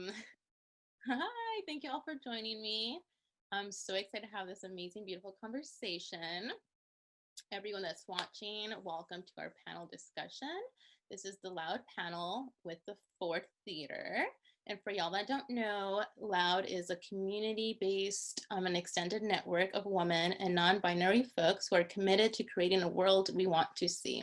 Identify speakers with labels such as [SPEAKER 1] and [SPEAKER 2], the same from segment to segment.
[SPEAKER 1] Hi, thank you all for joining me. I'm so excited to have this amazing, beautiful conversation. Everyone that's watching, welcome to our panel discussion. This is the Loud panel with the Fourth Theater. And for y'all that don't know, Loud is a community-based an extended network of women and non-binary folks who are committed to creating a world we want to see.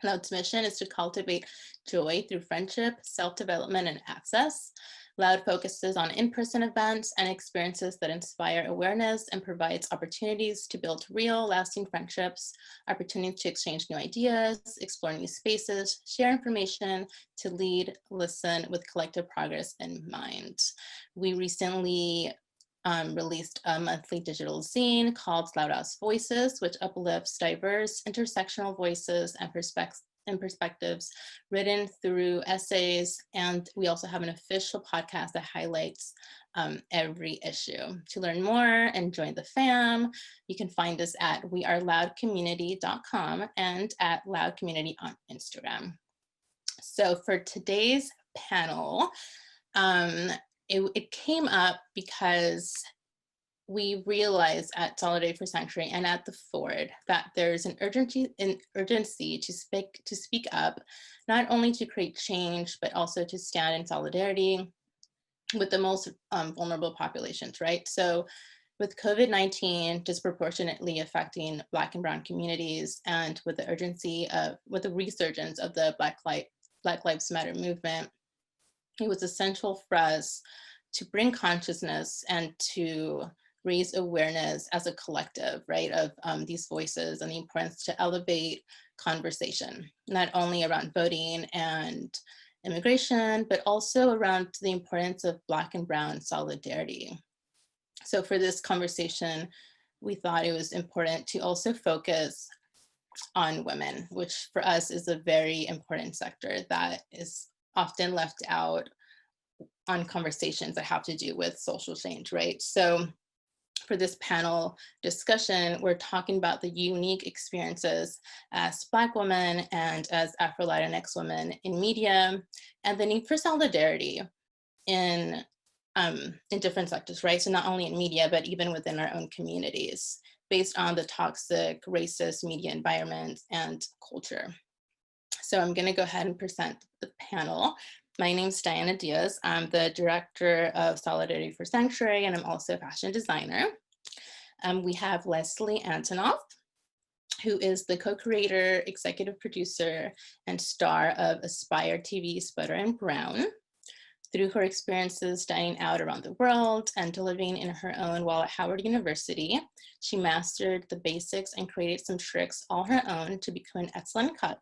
[SPEAKER 1] Loud's mission is to cultivate joy through friendship, self-development, and access. Loud focuses on in-person events and experiences that inspire awareness and provides opportunities to build real, lasting friendships, opportunities to exchange new ideas, explore new spaces, share information, to lead, listen with collective progress in mind. We recently released a monthly digital zine called Loud House Voices, which uplifts diverse intersectional voices and perspectives written through essays. And we also have an official podcast that highlights every issue. To learn more and join the fam, you can find us at weareloudcommunity.com and at loudcommunity on Instagram. So for today's panel, it came up because we realized at Solidarity for Sanctuary and at the Ford that there's an urgency to speak up, not only to create change, but also to stand in solidarity with the most vulnerable populations, right? So with COVID-19 disproportionately affecting Black and Brown communities, and with the resurgence of the Black Lives Matter movement, it was essential for us to bring consciousness and to raise awareness as a collective, right, of these voices and the importance to elevate conversation, not only around voting and immigration, but also around the importance of Black and Brown solidarity. So for this conversation, we thought it was important to also focus on women, which for us is a very important sector that is often left out on conversations that have to do with social change, right? So for this panel discussion, we're talking about the unique experiences as Black women and as Afro-Latinx women in media, and the need for solidarity in different sectors, right? So not only in media, but even within our own communities, based on the toxic, racist media environment and culture. So I'm going to go ahead and present the panel. My name is Diana Diaz. I'm the director of Solidarity for Sanctuary, and I'm also a fashion designer. We have Leslie Antonoff, who is the co-creator, executive producer, and star of Aspire TV's Butter and Brown. Through her experiences dining out around the world and living in her own while at Howard University, she mastered the basics and created some tricks all her own to become an excellent cook.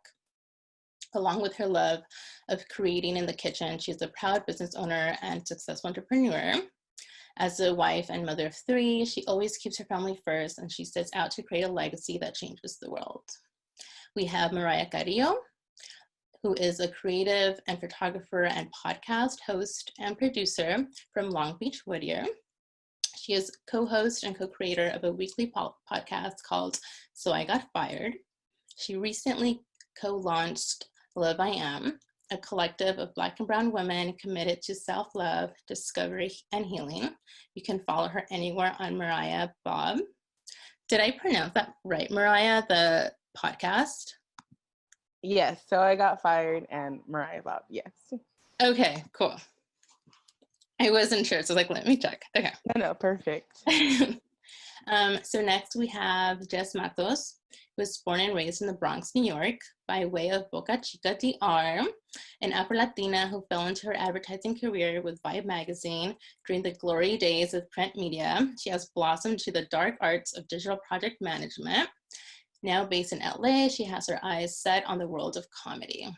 [SPEAKER 1] Along with her love of creating in the kitchen, she's a proud business owner and successful entrepreneur. As a wife and mother of 3, she always keeps her family first, and she sets out to create a legacy that changes the world. We have Mariah Carrillo, who is a creative and photographer and podcast host and producer from Long Beach, Whittier. She is co-host and co-creator of a weekly podcast called So I Got Fired. She recently co-launched Love I Am, a collective of Black and Brown women committed to self-love, discovery, and healing. You can follow her anywhere on Mariah Bob. Did I pronounce that right, Mariah, the podcast?
[SPEAKER 2] Yes, So I Got Fired and Mariah Bob, yes.
[SPEAKER 1] Okay, cool. I wasn't sure, so I was like, let me check. Okay.
[SPEAKER 2] No, perfect.
[SPEAKER 1] So next we have Jess Matos, who was born and raised in the Bronx, New York, by way of Boca Chica, DR, an Afro-Latina who fell into her advertising career with Vibe magazine during the glory days of print media. She has blossomed to the dark arts of digital project management. Now based in LA, she has her eyes set on the world of comedy.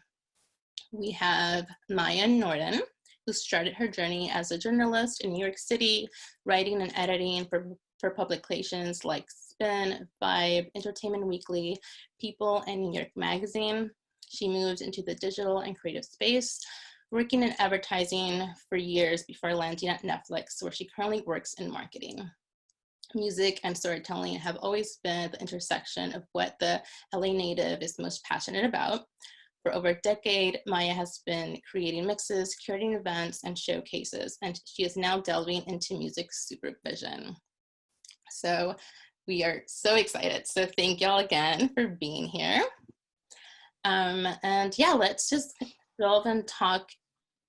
[SPEAKER 1] We have Maya Norden, who started her journey as a journalist in New York City, writing and editing for publications like Spin, Vibe, Entertainment Weekly, People, and New York Magazine. She moved into the digital and creative space, working in advertising for years before landing at Netflix, where she currently works in marketing. Music and storytelling have always been the intersection of what the LA native is most passionate about. For over a decade, Maya has been creating mixes, curating events, and showcases, and she is now delving into music supervision. So we are so excited. So thank y'all again for being here. And yeah, let's just delve and talk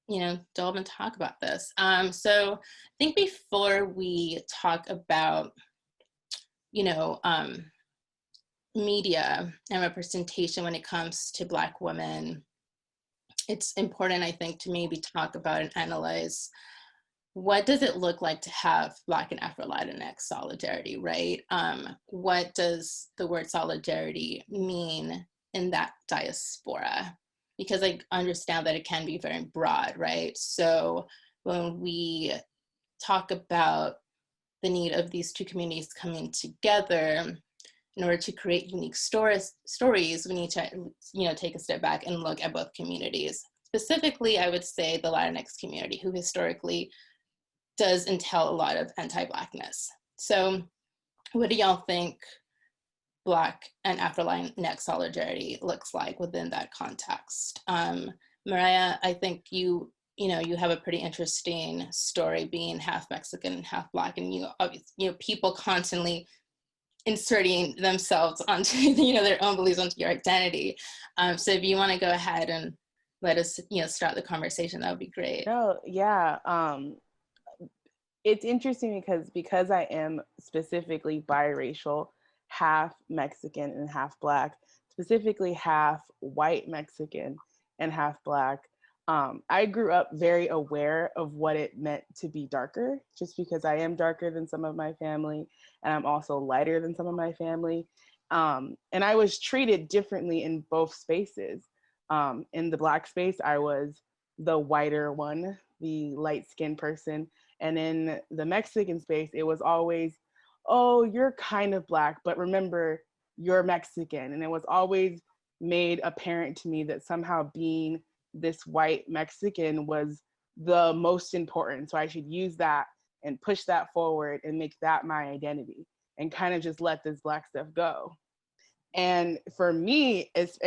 [SPEAKER 1] about this. So I think before we talk about, media and representation when it comes to Black women, it's important, I think, to maybe talk about and analyze what does it look like to have Black and Afro-Latinx solidarity, right? What does the word solidarity mean in that diaspora? Because I understand that it can be very broad, right? So when we talk about the need of these two communities coming together in order to create unique stories, we need to, take a step back and look at both communities. Specifically, I would say the Latinx community, who historically does entail a lot of anti-Blackness. So what do y'all think Black and Afro-Latinx solidarity looks like within that context? Mariah, I think you have a pretty interesting story being half Mexican and half Black, and people constantly inserting themselves onto their own beliefs onto your identity. So if you want to go ahead and let us start the conversation, that would be great.
[SPEAKER 2] No, yeah. It's interesting because I am specifically biracial, half Mexican and half Black, specifically half white Mexican and half Black. I grew up very aware of what it meant to be darker, just because I am darker than some of my family, and I'm also lighter than some of my family. And I was treated differently in both spaces. In the Black space, I was the whiter one, the light-skinned person. And in the Mexican space, it was always, oh, you're kind of Black, but remember, you're Mexican. And it was always made apparent to me that somehow being this white Mexican was the most important. So I should use that and push that forward and make that my identity and kind of just let this Black stuff go. And for me, it's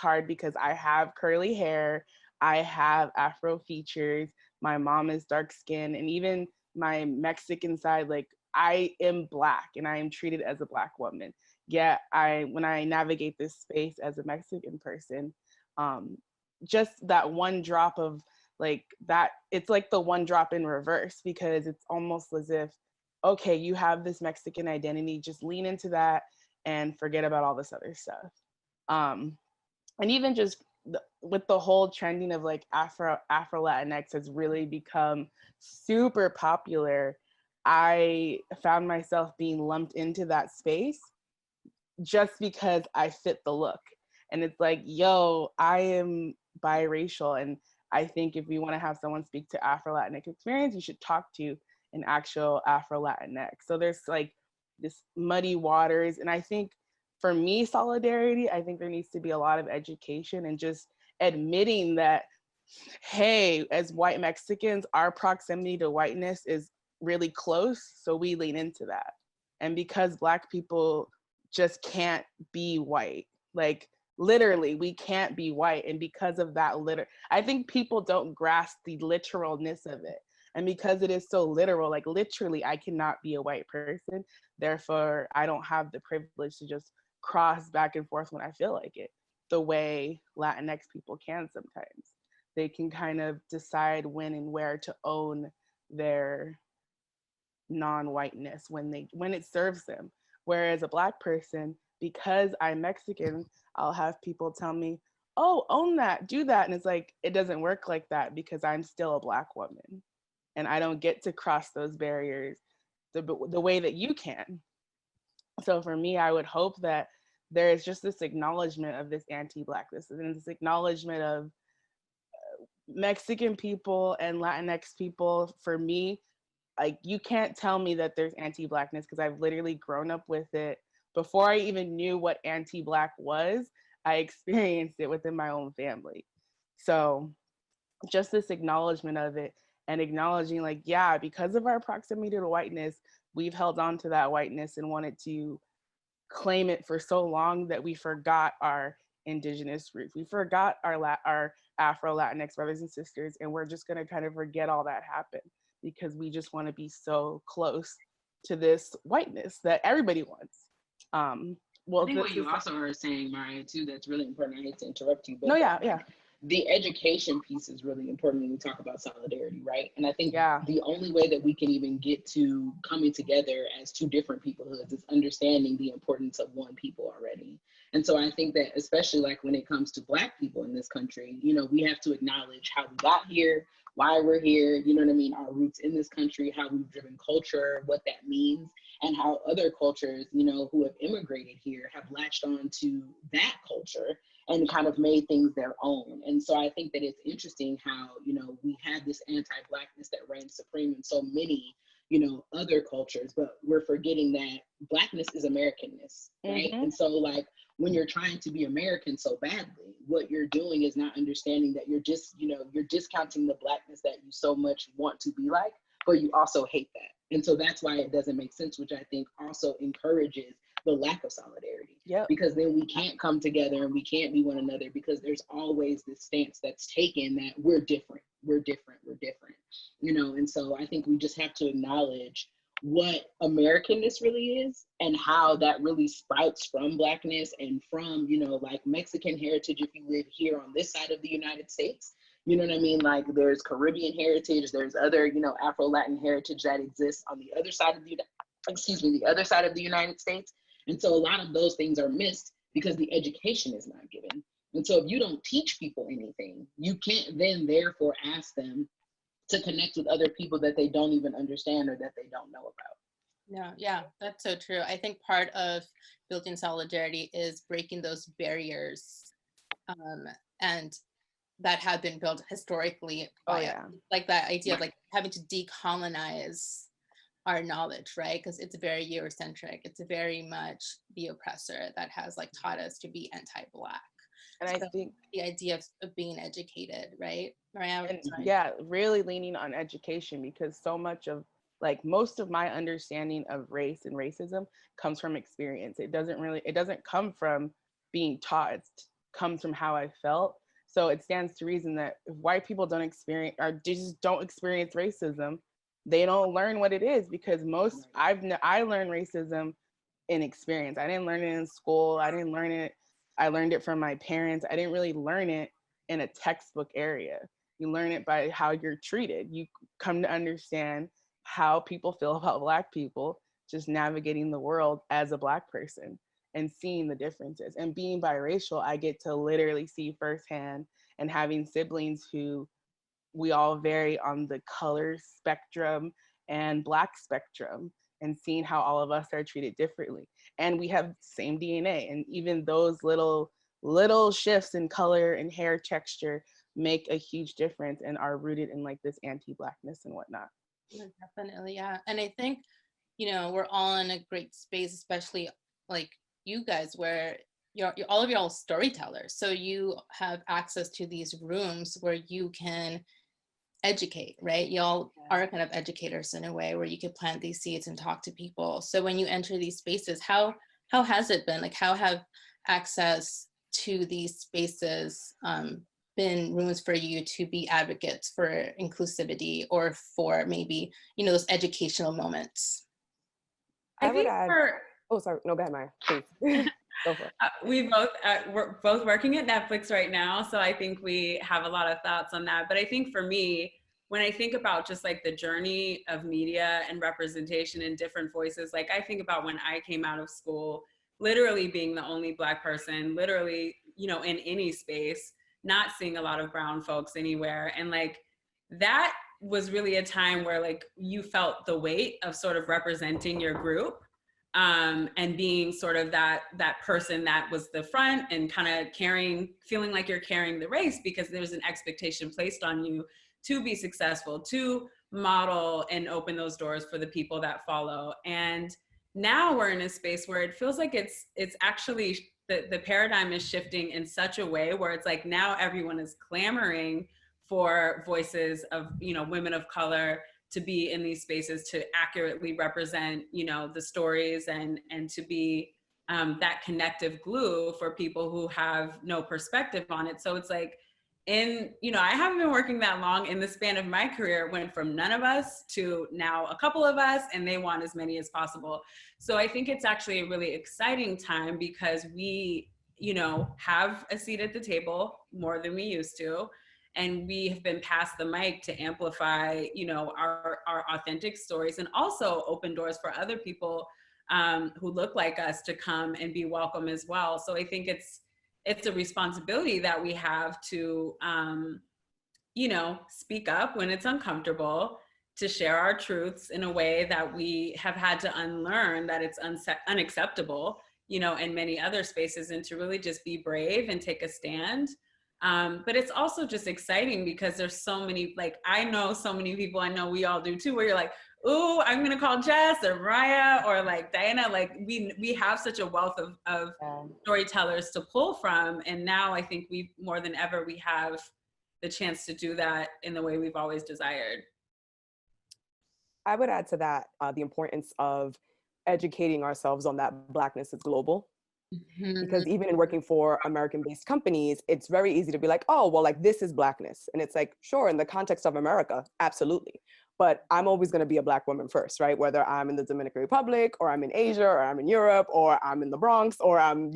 [SPEAKER 2] hard because I have curly hair, I have Afro features, my mom is dark skinned, and even my Mexican side, like I am Black and I am treated as a Black woman. Yet when I navigate this space as a Mexican person, just that one drop of like that, it's like the one drop in reverse, because it's almost as if, okay, you have this Mexican identity, just lean into that and forget about all this other stuff. And even just with the whole trending of like Afro-Latinx has really become super popular, I found myself being lumped into that space just because I fit the look. And it's like, yo, I am biracial. And I think if you want to have someone speak to Afro-Latinx experience, you should talk to an actual Afro-Latinx. So there's like this muddy waters. And I think for me, solidarity, I think there needs to be a lot of education and just admitting that, hey, as white Mexicans, our proximity to whiteness is really close. So we lean into that. And because Black people just can't be white, like literally, we can't be white. And because of that, I think people don't grasp the literalness of it. And because it is so literal, like literally, I cannot be a white person. Therefore, I don't have the privilege to just cross back and forth when I feel like it, the way Latinx people can sometimes. They can kind of decide when and where to own their non-whiteness when it serves them. Whereas a Black person, because I'm Mexican, I'll have people tell me, oh, own that, do that. And it's like, it doesn't work like that because I'm still a Black woman and I don't get to cross those barriers the way that you can. So for me, I would hope that there is just this acknowledgement of this anti-Blackness and this acknowledgement of Mexican people and Latinx people. For me, like, you can't tell me that there's anti-Blackness because I've literally grown up with it. Before I even knew what anti-Black was, I experienced it within my own family. So just this acknowledgement of it and acknowledging like, yeah, because of our proximity to whiteness, we've held on to that whiteness and wanted to claim it for so long that we forgot our indigenous roots. We forgot our Afro-Latinx brothers and sisters, and we're just going to kind of forget all that happened because we just want to be so close to this whiteness that everybody wants.
[SPEAKER 3] I think what you also are saying, Mariah, too, that's really important. I hate to interrupt you, but
[SPEAKER 2] yeah.
[SPEAKER 3] The education piece is really important when we talk about solidarity, right? And I think
[SPEAKER 2] Yeah.
[SPEAKER 3] the only way that we can even get to coming together as two different peoplehoods is understanding the importance of one people already. And so I think that especially like when it comes to Black people in this country, you know, we have to acknowledge how we got here, why we're here, you know what I mean, our roots in this country, how we've driven culture, what that means, and how other cultures, you know, who have immigrated here have latched on to that culture and kind of made things their own. And so I think that it's interesting how, you know, we have this anti-Blackness that reigns supreme in so many, you know, other cultures, but we're forgetting that Blackness is Americanness, right? And so like, when you're trying to be American so badly, what you're doing is not understanding that you're just, you know, you're discounting the Blackness that you so much want to be like, but you also hate that. And so that's why it doesn't make sense, which I think also encourages the lack of solidarity. Because then we can't come together and we can't be one another because there's always this stance that's taken that we're different, you know? And so I think we just have to acknowledge what Americanness really is and how that really sprouts from Blackness and from, you know, like Mexican heritage if you live here on this side of the United States. You know what I mean? Like there's Caribbean heritage, there's other, you know, Afro-Latin heritage that exists on the other side of the other side of the United States. And so a lot of those things are missed because the education is not given. And so if you don't teach people anything, you can't then therefore ask them to connect with other people that they don't even understand or that they don't know about.
[SPEAKER 1] Yeah, that's so true. I think part of building solidarity is breaking those barriers and that have been built historically by like that idea of like having to decolonize our knowledge, right? Because it's very Eurocentric. It's very much the oppressor that has like taught us to be anti-Black.
[SPEAKER 2] And
[SPEAKER 1] so
[SPEAKER 2] I think
[SPEAKER 1] the idea of being educated, right?
[SPEAKER 2] Really leaning on education, because so much of like most of my understanding of race and racism comes from experience. It doesn't come from being taught. It comes from how I felt. So it stands to reason that if white people don't experience or just don't experience racism, they don't learn what it is, because I learned racism in experience. I didn't learn it in school. I learned it from my parents. I didn't really learn it in a textbook area. You learn it by how you're treated. You come to understand how people feel about Black people, just navigating the world as a Black person and seeing the differences. And being biracial, I get to literally see firsthand, and having siblings who we all vary on the color spectrum and Black spectrum, and seeing how all of us are treated differently. And we have the same DNA, and even those little shifts in color and hair texture make a huge difference and are rooted in like this anti-Blackness and whatnot.
[SPEAKER 1] Definitely, yeah. And I think, you know, we're all in a great space, especially like you guys, where you're all of y'all storytellers. So you have access to these rooms where you can educate, right? Y'all are kind of educators in a way where you could plant these seeds and talk to people. So when you enter these spaces, how has it been? Like, how have access to these spaces been rooms for you to be advocates for inclusivity or for maybe, you know, those educational moments?
[SPEAKER 4] I would add, oh, sorry, no, go ahead, Maya, please. Go for it.
[SPEAKER 5] We're both working at Netflix right now, so I think we have a lot of thoughts on that. But I think for me, when I think about just like the journey of media and representation in different voices, like I think about when I came out of school, literally being the only Black person, literally, you know, in any space, not seeing a lot of brown folks anywhere. And like, that was really a time where like you felt the weight of sort of representing your group. And being sort of that person that was the front and kind of feeling like you're carrying the race, because there's an expectation placed on you to be successful, to model and open those doors for the people that follow. And now we're in a space where it feels like it's actually, the paradigm is shifting in such a way where it's like now everyone is clamoring for voices of, you know, women of color to be in these spaces to accurately represent, you know, the stories and to be that connective glue for people who have no perspective on it. So it's like, I haven't been working that long. In the span of my career, it went from none of us to now a couple of us, and they want as many as possible. So I think it's actually a really exciting time because we, have a seat at the table more than we used to. And we have been passed the mic to amplify, our authentic stories, and also open doors for other people who look like us to come and be welcome as well. So I think it's a responsibility that we have to, speak up when it's uncomfortable, to share our truths in a way that we have had to unlearn that it's unacceptable, in many other spaces, and to really just be brave and take a stand. But it's also just exciting because there's so many, like, I know so many people, I know we all do too, where you're like, ooh, I'm gonna call Jess or Mariah or like Diana. Like we have such a wealth of storytellers to pull from. And now I think more than ever, we have the chance to do that in the way we've always desired.
[SPEAKER 4] I would add to that the importance of educating ourselves on that Blackness is global. Mm-hmm. Because even in working for American-based companies, it's very easy to be like, oh, well, like this is Blackness. And it's like, sure, in the context of America, absolutely. But I'm always going to be a Black woman first, right? Whether I'm in the Dominican Republic, or I'm in Asia, or I'm in Europe, or I'm in the Bronx, or I'm,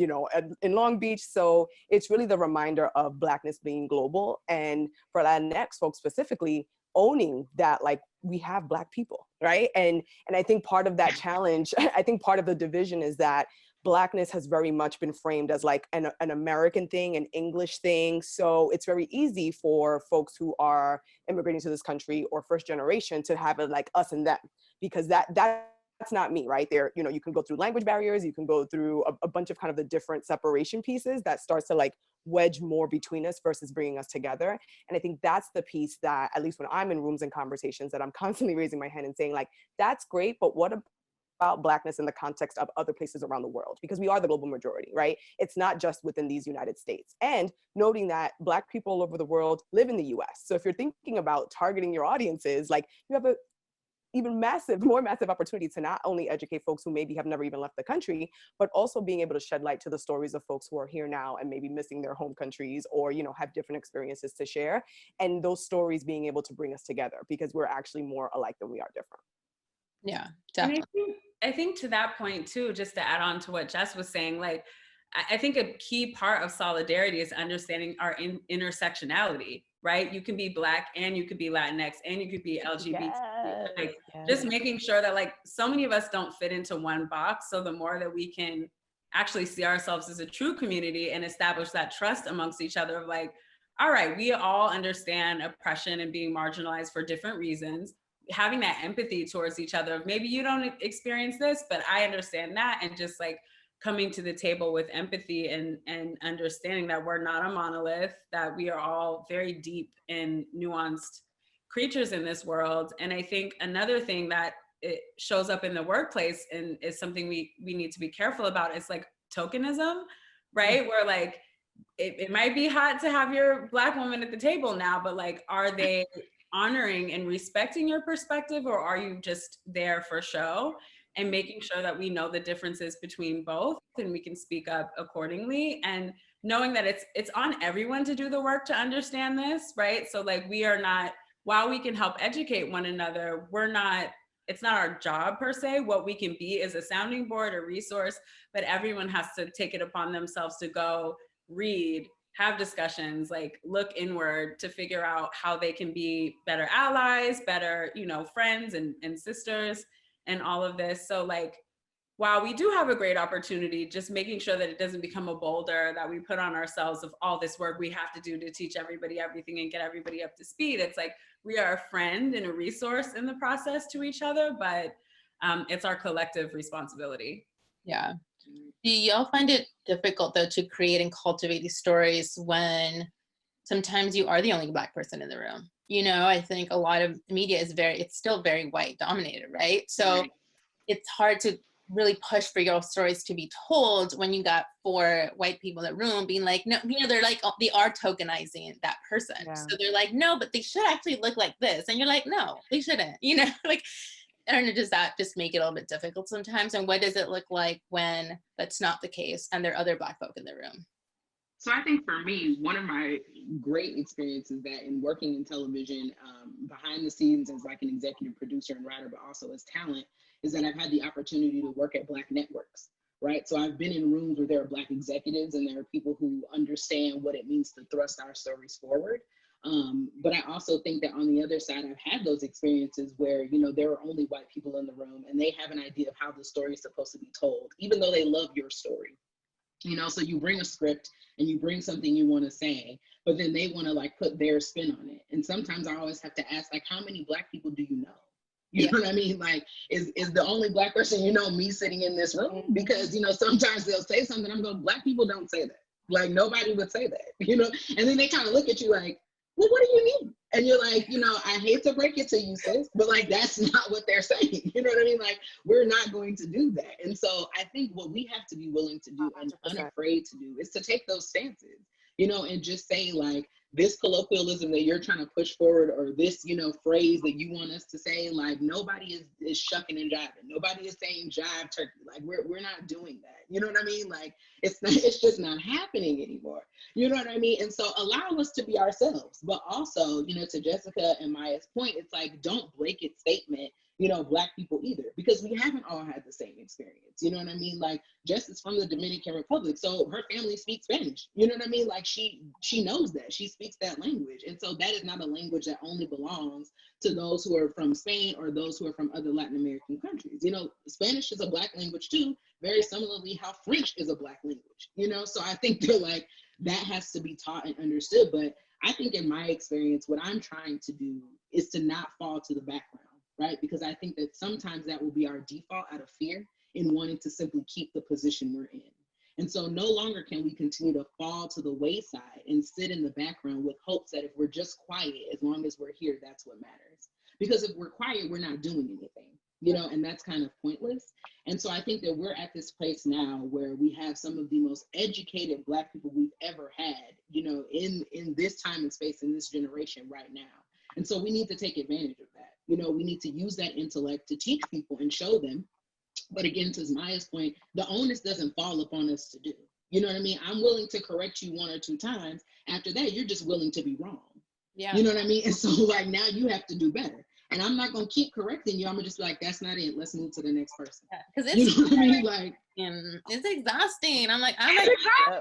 [SPEAKER 4] in Long Beach. So it's really the reminder of Blackness being global. And for Latinx folks specifically, owning that, like, we have Black people, right? And I think part of that challenge, I think part of the division is that Blackness has very much been framed as like an American thing, an English thing. So it's very easy for folks who are immigrating to this country or first generation to have it like us and them, because that's not me, right? There, you can go through language barriers, you can go through a bunch of kind of the different separation pieces that starts to like wedge more between us versus bringing us together. And I think that's the piece that, at least when I'm in rooms and conversations, that I'm constantly raising my hand and saying like, that's great, but what about Blackness in the context of other places around the world? Because we are the global majority, right? It's not just within these United States. And noting that Black people all over the world live in the US. So if you're thinking about targeting your audiences, like you have a even more massive opportunity to not only educate folks who maybe have never even left the country, but also being able to shed light to the stories of folks who are here now and maybe missing their home countries, or, have different experiences to share. And those stories being able to bring us together, because we're actually more alike than we are different.
[SPEAKER 1] Yeah, definitely.
[SPEAKER 5] And I think to that point too, just to add on to what Jess was saying, like, I think a key part of solidarity is understanding our intersectionality, right? You can be Black and you could be Latinx and you could be LGBT. Yes. Just making sure that like so many of us don't fit into one box. So the more that we can actually see ourselves as a true community and establish that trust amongst each other of like, all right, we all understand oppression and being marginalized for different reasons. Having that empathy towards each other. Maybe you don't experience this, but I understand that. And just like coming to the table with empathy and understanding that we're not a monolith, that we are all very deep and nuanced creatures in this world. And I think another thing that it shows up in the workplace and is something we need to be careful about is like tokenism, right? Where like, it might be hot to have your Black woman at the table now, but like, are they honoring and respecting your perspective, or are you just there for show? And making sure that we know the differences between both and we can speak up accordingly, and knowing that it's on everyone to do the work to understand this, right? So like we are not, while we can help educate one another, it's not our job per se. What we can be is a sounding board, a resource, but everyone has to take it upon themselves to go read, have discussions, like look inward to figure out how they can be better allies, better, friends and sisters and all of this. So like, while we do have a great opportunity, just making sure that it doesn't become a boulder that we put on ourselves of all this work we have to do to teach everybody everything and get everybody up to speed. It's like, we are a friend and a resource in the process to each other, but it's our collective responsibility.
[SPEAKER 1] Yeah. Do y'all find it difficult though to create and cultivate these stories when sometimes you are the only Black person in the room? I think a lot of media is it's still very white dominated, right? So it's hard to really push for your stories to be told when you got 4 white people in the room being like, no, they're like, they are tokenizing that person. Yeah. So they're like, no, but they should actually look like this. And you're like, no, they shouldn't, like, I don't know, does that just make it a little bit difficult sometimes? And what does it look like when that's not the case and there are other Black folk in the room?
[SPEAKER 3] So I think for me, one of my great experiences that in working in television, behind the scenes as like an executive producer and writer, but also as talent, is that I've had the opportunity to work at Black networks, right? So I've been in rooms where there are Black executives and there are people who understand what it means to thrust our stories forward. But I also think that on the other side, I've had those experiences where, you know, there are only white people in the room and they have an idea of how the story is supposed to be told, even though they love your story. You know, so you bring a script and you bring something you want to say, but then they want to like put their spin on it. And sometimes I always have to ask, like, how many Black people do you know? You know what I mean? Like, is the only Black person you know me sitting in this room? Because, you know, sometimes they'll say something, I'm going, Black people don't say that. Like, nobody would say that, you know? And then they kind of look at you like, well, what do you mean? And you're like, you know, I hate to break it to you, sis, but like, that's not what they're saying. You know what I mean? Like, we're not going to do that. And so I think what we have to be willing to do and
[SPEAKER 4] 100%.
[SPEAKER 3] unafraid to do is to take those stances, you know, and just say like, this colloquialism that you're trying to push forward, or this, you know, phrase that you want us to say, like, nobody is shucking and jiving. Nobody is saying jive turkey. Like, we're not doing that. You know what I mean? Like, it's just not happening anymore. You know what I mean? And so allow us to be ourselves, but also, you know, to Jessica and Maya's point, it's like, don't blanket statement, you know, Black people either, because we haven't all had the same experience. You know what I mean? Like, Jess is from the Dominican Republic, so her family speaks Spanish. You know what I mean? Like, she knows that, she speaks that language. And so that is not a language that only belongs to those who are from Spain or those who are from other Latin American countries. You know, Spanish is a Black language too, very similarly how French is a Black language, you know? So I think they're like, that has to be taught and understood. But I think in my experience, what I'm trying to do is to not fall to the background, right? Because I think that sometimes that will be our default out of fear in wanting to simply keep the position we're in. And so no longer can we continue to fall to the wayside and sit in the background with hopes that if we're just quiet, as long as we're here, that's what matters. Because if we're quiet, we're not doing anything, you know, and that's kind of pointless. And so I think that we're at this place now where we have some of the most educated Black people we've ever had, you know, in this time and space, in this generation right now. And so we need to take advantage of that. You know, we need to use that intellect to teach people and show them. But again, to Maya's point, the onus doesn't fall upon us to do. You know what I mean? I'm willing to correct you 1 or 2 times. After that, you're just willing to be wrong.
[SPEAKER 1] Yeah.
[SPEAKER 3] You know what I mean? And so like now you have to do better. And I'm not going to keep correcting you. I'm going to just be like, that's not it. Let's move to the next person.
[SPEAKER 1] Because
[SPEAKER 3] you know what I mean? Like,
[SPEAKER 1] it's exhausting. I'm like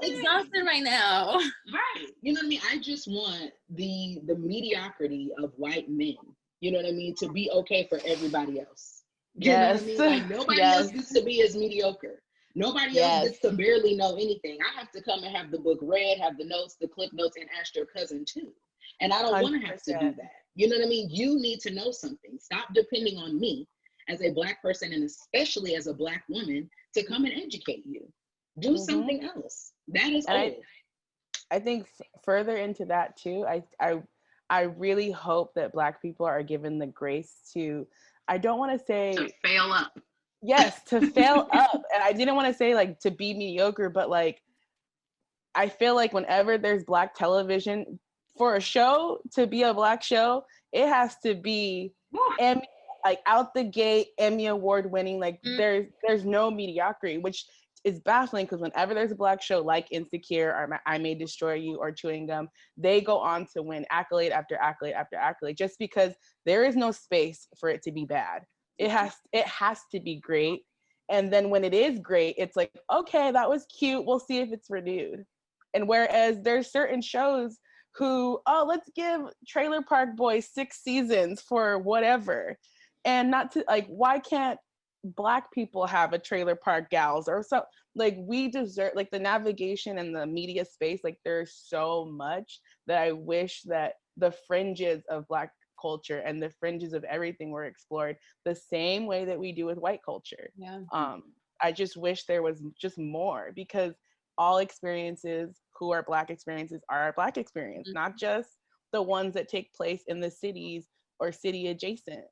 [SPEAKER 1] exhausted right now.
[SPEAKER 3] Right. You know what I mean? I just want the mediocrity of white men, you know what I mean, to be okay for everybody else. You know what I mean? Like, nobody else gets to be as mediocre. Nobody else gets to barely know anything. I have to come and have the book read, have the notes, the clip notes, and ask your cousin too. And I don't want to have to do that. You know what I mean? You need to know something. Stop depending on me as a Black person, and especially as a Black woman, to come and educate you. Do something else. That is old.
[SPEAKER 2] I think further into that too, I really hope that Black people are given the grace to, I don't want to say
[SPEAKER 3] to fail up.
[SPEAKER 2] Yes, to fail up. And I didn't want to say like to be mediocre, but like, I feel like whenever there's Black television, for a show to be a Black show, it has to be Emmy, like out the gate, Emmy award winning. Like there's no mediocrity, which is baffling, because whenever there's a Black show like Insecure or I May Destroy You or Chewing Gum, they go on to win accolade after accolade after accolade, just because there is no space for it to be bad. It has to be great. And then when it is great, it's like, okay, that was cute. We'll see if it's renewed. And whereas there's certain shows who, oh, let's give Trailer Park Boys 6 seasons for whatever. And not to, like, why can't Black people have a Trailer Park Gals or so? Like, we deserve, like, the navigation and the media space, like, there's so much that I wish that the fringes of Black culture and the fringes of everything were explored the same way that we do with white culture.
[SPEAKER 1] Yeah.
[SPEAKER 2] I just wish there was just more, because all experiences who are Black experiences are a Black experience, not just the ones that take place in the cities or city adjacent.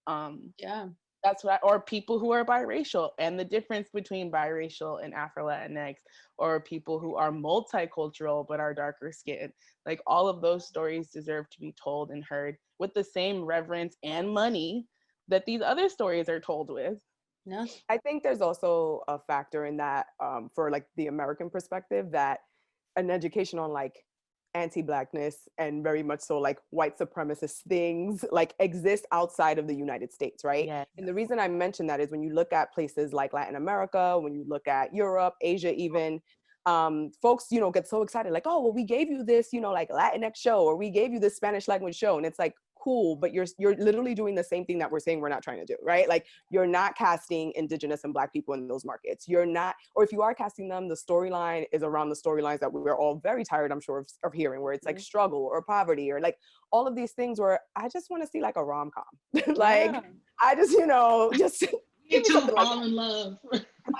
[SPEAKER 2] That's what or people who are biracial, and the difference between biracial and Afro-Latinx, or people who are multicultural but are darker skinned. Like, all of those stories deserve to be told and heard with the same reverence and money that these other stories are told with.
[SPEAKER 1] No.
[SPEAKER 4] I think there's also a factor in that for like the American perspective, that an education on like anti-blackness and very much so like white supremacist things like exist outside of the United States, right?
[SPEAKER 2] Yeah.
[SPEAKER 4] And the reason I mention that is when you look at places like Latin America, when you look at Europe, Asia even, folks, you know, get so excited like, oh, well, we gave you this, you know, like Latinx show, or we gave you this Spanish language show. And it's like, cool, but you're literally doing the same thing that we're saying we're not trying to do, right? Like, you're not casting Indigenous and Black people in those markets. You're not, or if you are casting them, the storyline is around the storylines that we're all very tired, I'm sure, of hearing, where it's like struggle or poverty or like all of these things where I just want to see like a rom-com. Like,
[SPEAKER 2] Yeah.
[SPEAKER 4] I just, you know, just
[SPEAKER 3] You two
[SPEAKER 4] something like
[SPEAKER 3] fall
[SPEAKER 4] that.
[SPEAKER 3] in love.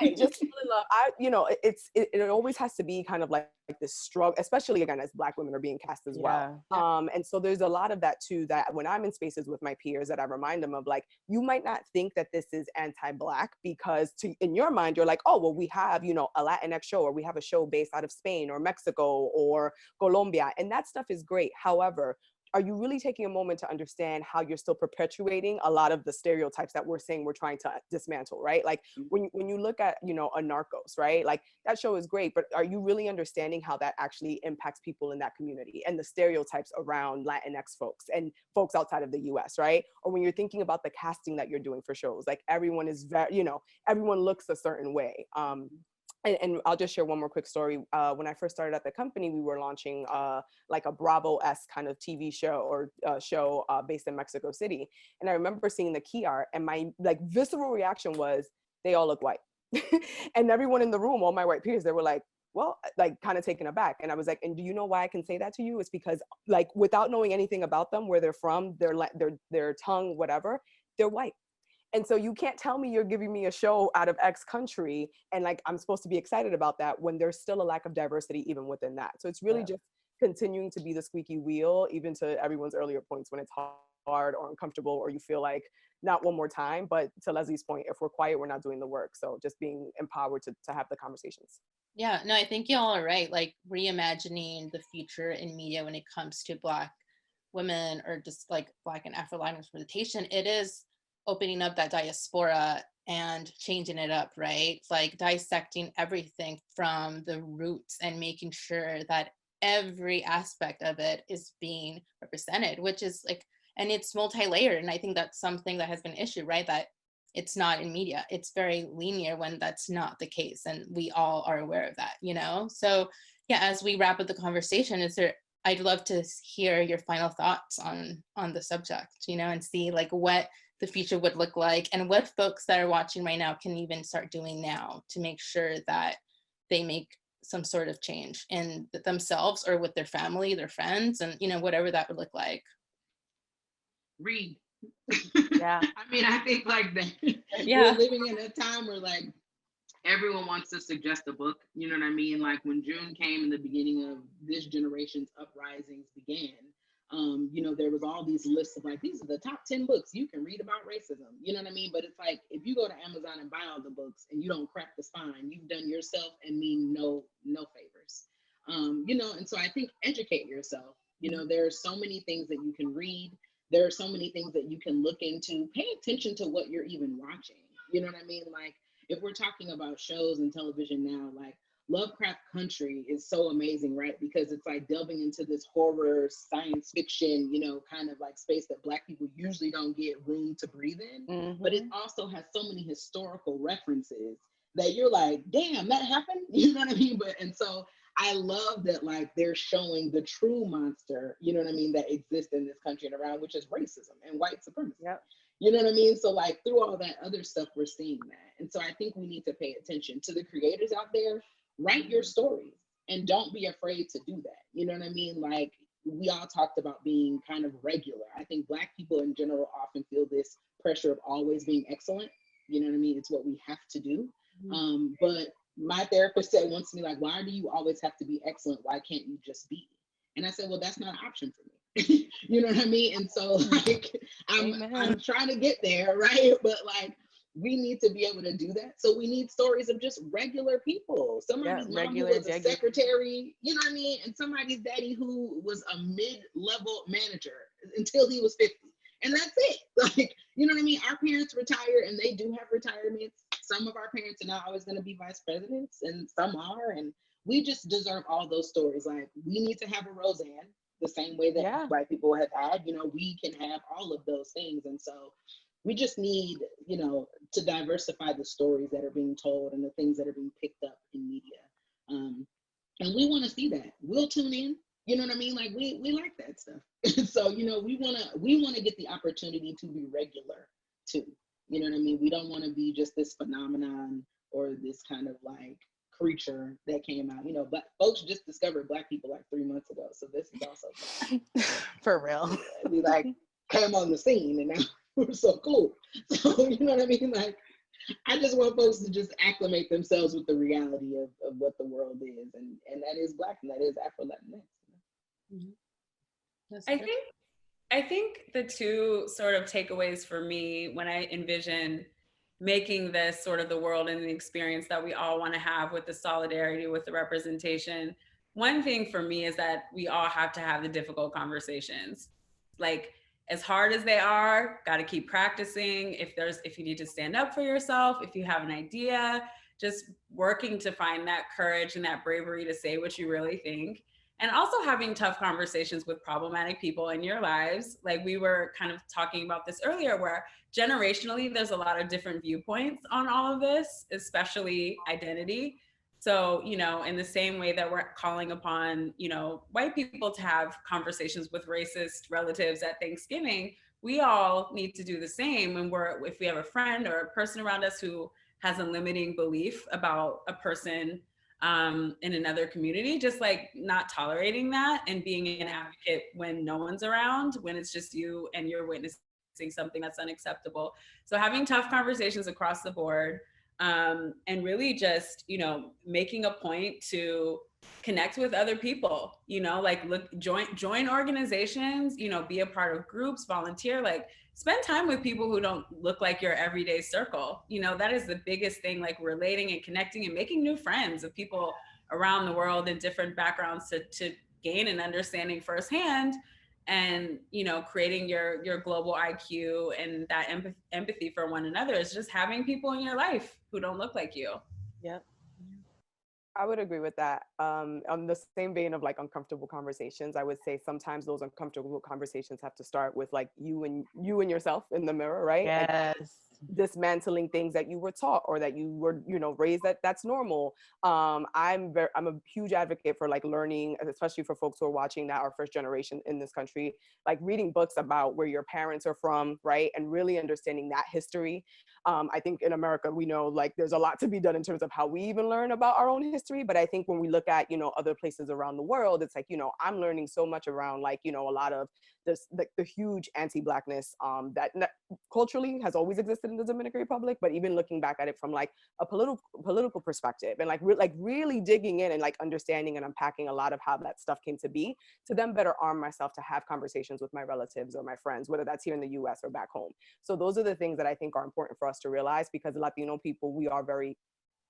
[SPEAKER 4] Right, just fall in love. You know, it always has to be kind of like this struggle, especially again as Black women are being cast as well. And so there's a lot of that too, that when I'm in spaces with my peers, that I remind them of, like, you might not think that this is anti-Black because in your mind you're like, oh, well, we have, you know, a Latinx show, or we have a show based out of Spain or Mexico or Colombia, and that stuff is great. However, are you really taking a moment to understand how you're still perpetuating a lot of the stereotypes that we're saying we're trying to dismantle, right? Like when you look at, you know, a Narcos, right? Like, that show is great, but are you really understanding how that actually impacts people in that community and the stereotypes around Latinx folks and folks outside of the US, right? Or when you're thinking about the casting that you're doing for shows, like everyone is very, you know, everyone looks a certain way. And I'll just share one more quick story. When I first started at the company, we were launching like a Bravo-esque kind of TV show or show based in Mexico City. And I remember seeing the key art, and my like visceral reaction was, they all look white. And everyone in the room, all my white peers, they were like, well, like kind of taken aback. And I was like, and do you know why I can say that to you? It's because, like, without knowing anything about them, where they're from, their tongue, whatever, they're white. And so you can't tell me you're giving me a show out of X country and like I'm supposed to be excited about that when there's still a lack of diversity even within that. So it's really just continuing to be the squeaky wheel, even to everyone's earlier points, when it's hard or uncomfortable or you feel like not one more time. But to Leslie's point, if we're quiet, we're not doing the work. So just being empowered to have the conversations.
[SPEAKER 1] Yeah, no, I think y'all are right. Like, reimagining the future in media when it comes to Black women, or just like Black and Afro-Latinx representation, it is opening up that diaspora and changing it up, right? It's like dissecting everything from the roots and making sure that every aspect of it is being represented, which is like, and it's multi-layered. And I think that's something that has been an issue, right? That it's not in media. It's very linear when that's not the case. And we all are aware of that, you know? So yeah, as we wrap up the conversation, I'd love to hear your final thoughts on the subject, you know, and see like what the future would look like, and what folks that are watching right now can even start doing now to make sure that they make some sort of change in themselves or with their family, their friends, and, you know, whatever that would look like.
[SPEAKER 3] Read.
[SPEAKER 2] Yeah.
[SPEAKER 3] I mean, I think like that.
[SPEAKER 1] Yeah.
[SPEAKER 3] We're living in a time where like everyone wants to suggest a book. You know what I mean? Like when June came and the beginning of this generation's uprisings began, you know, there was all these lists of like, these are the top 10 books you can read about racism. You know what I mean? But it's like, if you go to Amazon and buy all the books and you don't crack the spine, you've done yourself and me no favors. You know, and so I think educate yourself. You know, there are so many things that you can read. There are so many things that you can look into. Pay attention to what you're even watching. You know what I mean? Like, if we're talking about shows and television now, like Lovecraft Country is so amazing, right? Because it's like delving into this horror, science fiction, you know, kind of like space that Black people usually don't get room to breathe in. Mm-hmm. But it also has so many historical references that you're like, damn, that happened? You know what I mean? And so I love that, like, they're showing the true monster, you know what I mean, that exists in this country and around, which is racism and white supremacy. Yep. You know what I mean? So like through all that other stuff, we're seeing that. And so I think we need to pay attention to the creators out there. Write your stories and don't be afraid to do that. You know what I mean? Like, we all talked about being kind of regular. I think Black people in general often feel this pressure of always being excellent. You know what I mean? It's what we have to do. But my therapist said once to me, like, why do you always have to be excellent? Why can't you just be? And I said, well, that's not an option for me. You know what I mean? And so like, I'm trying to get there, right? But like, we need to be able to do that. So we need stories of just regular people. Somebody's mom who was a secretary, you know what I mean? And somebody's daddy who was a mid-level manager until he was 50. And that's it. Like, you know what I mean? Our parents retire and they do have retirements. Some of our parents are not always going to be vice presidents, and some are. And we just deserve all those stories. Like, we need to have a Roseanne the same way that Black people have had. You know, we can have all of those things. And so we just need, you know, to diversify the stories that are being told and the things that are being picked up in media. And we want to see that. We'll tune in. You know what I mean? Like, we like that stuff. So, you know, we want to get the opportunity to be regular too. You know what I mean? We don't want to be just this phenomenon or this kind of like creature that came out. You know, but folks just discovered Black people like 3 months ago. So this is also
[SPEAKER 2] for real.
[SPEAKER 3] We like came on the scene and now we're so cool. So, you know what I mean? Like, I just want folks to just acclimate themselves with the reality of what the world is, and that is Black and that is Afro-Latinx.
[SPEAKER 5] I think the two sort of takeaways for me when I envision making this sort of the world and the experience that we all want to have with the solidarity, with the representation, one thing for me is that we all have to have the difficult conversations. Like, as hard as they are, got to keep practicing. If you need to stand up for yourself, if you have an idea, just working to find that courage and that bravery to say what you really think. And also having tough conversations with problematic people in your lives. Like, we were kind of talking about this earlier, where generationally, there's a lot of different viewpoints on all of this, especially identity. So, you know, in the same way that we're calling upon, you know, white people to have conversations with racist relatives at Thanksgiving, we all need to do the same when if we have a friend or a person around us who has a limiting belief about a person in another community, just like not tolerating that and being an advocate when no one's around, when it's just you and you're witnessing something that's unacceptable. So having tough conversations across the board, and really just, you know, making a point to connect with other people, you know, like join organizations, you know, be a part of groups, volunteer, like spend time with people who don't look like your everyday circle. You know, that is the biggest thing, like relating and connecting and making new friends of people around the world in different backgrounds to gain an understanding firsthand, and, you know, creating your global IQ and that empathy for one another is just having people in your life who don't look like you.
[SPEAKER 4] Yep. I would agree with that. On the same vein of like uncomfortable conversations, I would say sometimes those uncomfortable conversations have to start with like you and yourself in the mirror, right?
[SPEAKER 2] Yes.
[SPEAKER 4] And dismantling things that you were taught or that you were, you know, raised that's normal. I'm a huge advocate for like learning, especially for folks who are watching that are first generation in this country, like reading books about where your parents are from, right? And really understanding that history. I think in America, we know like there's a lot to be done in terms of how we even learn about our own history. But I think when we look at, you know, other places around the world, it's like, you know, I'm learning so much around like, you know, a lot of this, like the huge anti-Blackness that culturally has always existed in the Dominican Republic, but even looking back at it from like a political perspective and like really digging in and like understanding and unpacking a lot of how that stuff came to be, to then better arm myself to have conversations with my relatives or my friends, whether that's here in the US or back home. So those are the things that I think are important for us to realize, because Latino people, we are very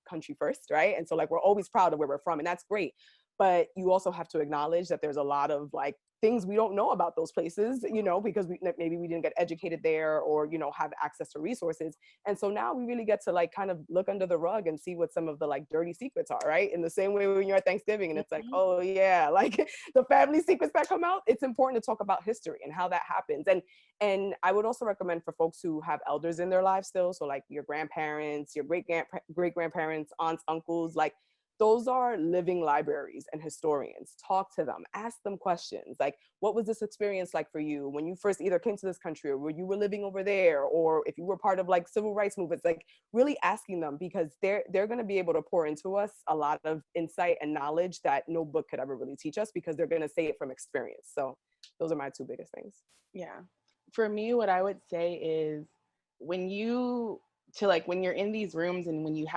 [SPEAKER 4] country first, right? And so like we're always proud of where we're from, and that's great. But you also have to acknowledge that there's a lot of like things we don't know about those places, you know, because maybe we didn't get educated there or, you know, have access to resources. And so now we really get to like kind of look under the rug and see what some of the like dirty secrets are, right? In the same way when you're at Thanksgiving and it's like, oh yeah, like the family secrets that come out, it's important to talk about history and how that happens. And I would also recommend for folks who have elders in their lives still, so like your grandparents, your great-grandparents, aunts, uncles, like those are living libraries and historians. Talk to them, ask them questions. Like, what was this experience like for you when you first either came to this country or when you were living over there, or if you were part of like civil rights movements, like really asking them, because they're going to be able to pour into us a lot of insight and knowledge that no book could ever really teach us, because they're going to say it from experience. So those are my two biggest things.
[SPEAKER 2] Yeah. For me, what I would say is when you're in these rooms and when you're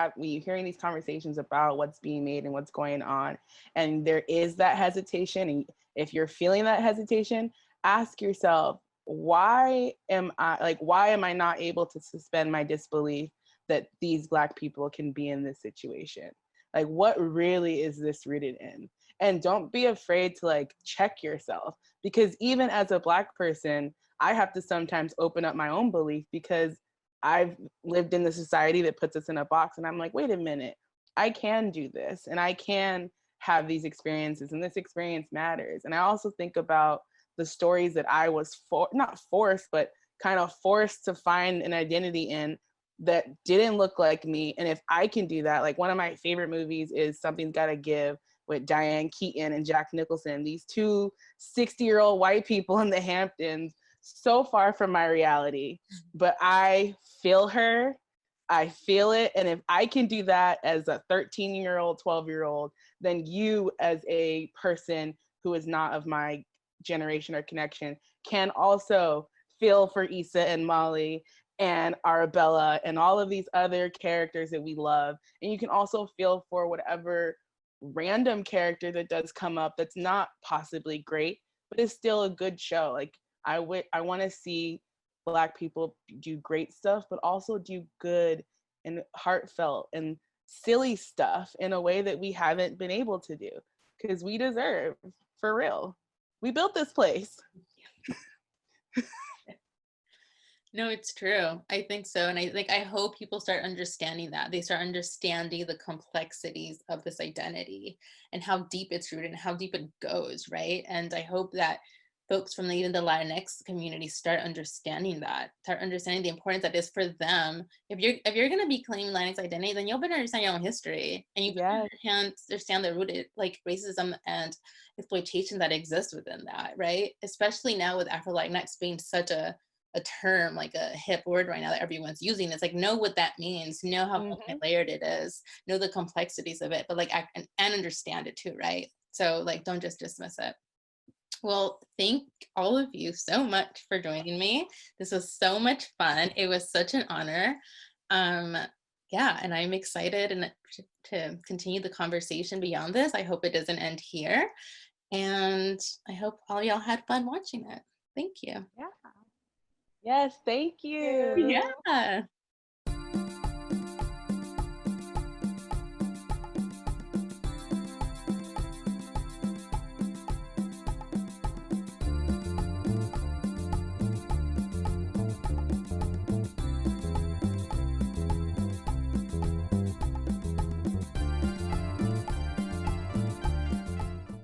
[SPEAKER 2] hearing these conversations about what's being made and what's going on, and there is that hesitation, and if you're feeling that hesitation, ask yourself, why am I not able to suspend my disbelief that these Black people can be in this situation? Like, what really is this rooted in? And don't be afraid to like check yourself, because even as a Black person, I have to sometimes open up my own belief because I've lived in the society that puts us in a box, and I'm like, wait a minute, I can do this, and I can have these experiences, and this experience matters. And I also think about the stories that I was not forced, but kind of forced to find an identity in that didn't look like me. And if I can do that, like one of my favorite movies is Something's Gotta Give with Diane Keaton and Jack Nicholson, these two 60-year-old white people in the Hamptons, so far from my reality. But I feel her, I feel it. And if I can do that as a 13-year-old, 12-year-old, then you as a person who is not of my generation or connection can also feel for Issa and Molly and Arabella and all of these other characters that we love. And you can also feel for whatever random character that does come up that's not possibly great, but it's still a good show. Like I want to see Black people do great stuff, but also do good and heartfelt and silly stuff in a way that we haven't been able to do, because we deserve, for real. We built this place.
[SPEAKER 1] No, it's true. I think so. And I hope people start understanding that. They start understanding the complexities of this identity and how deep it's rooted and how deep it goes, right? And I hope that folks from even the Latinx community start understanding the importance that is for them. If you're gonna be claiming Latinx identity, then you better understand your own history, and you better understand the rooted like racism and exploitation that exists within that, right? Especially now with Afro-Latinx being such a term, like a hip word right now that everyone's using. It's like, know what that means, know how multi-layered it is, know the complexities of it, but like and understand it too, right? So like, don't just dismiss it. Well, thank all of you so much for joining me. This was so much fun. It was such an honor. Yeah, and I'm excited and to continue the conversation beyond this. I hope it doesn't end here. And I hope all y'all had fun watching it. Thank you.
[SPEAKER 2] Yeah. Yes, thank you.
[SPEAKER 1] Yeah.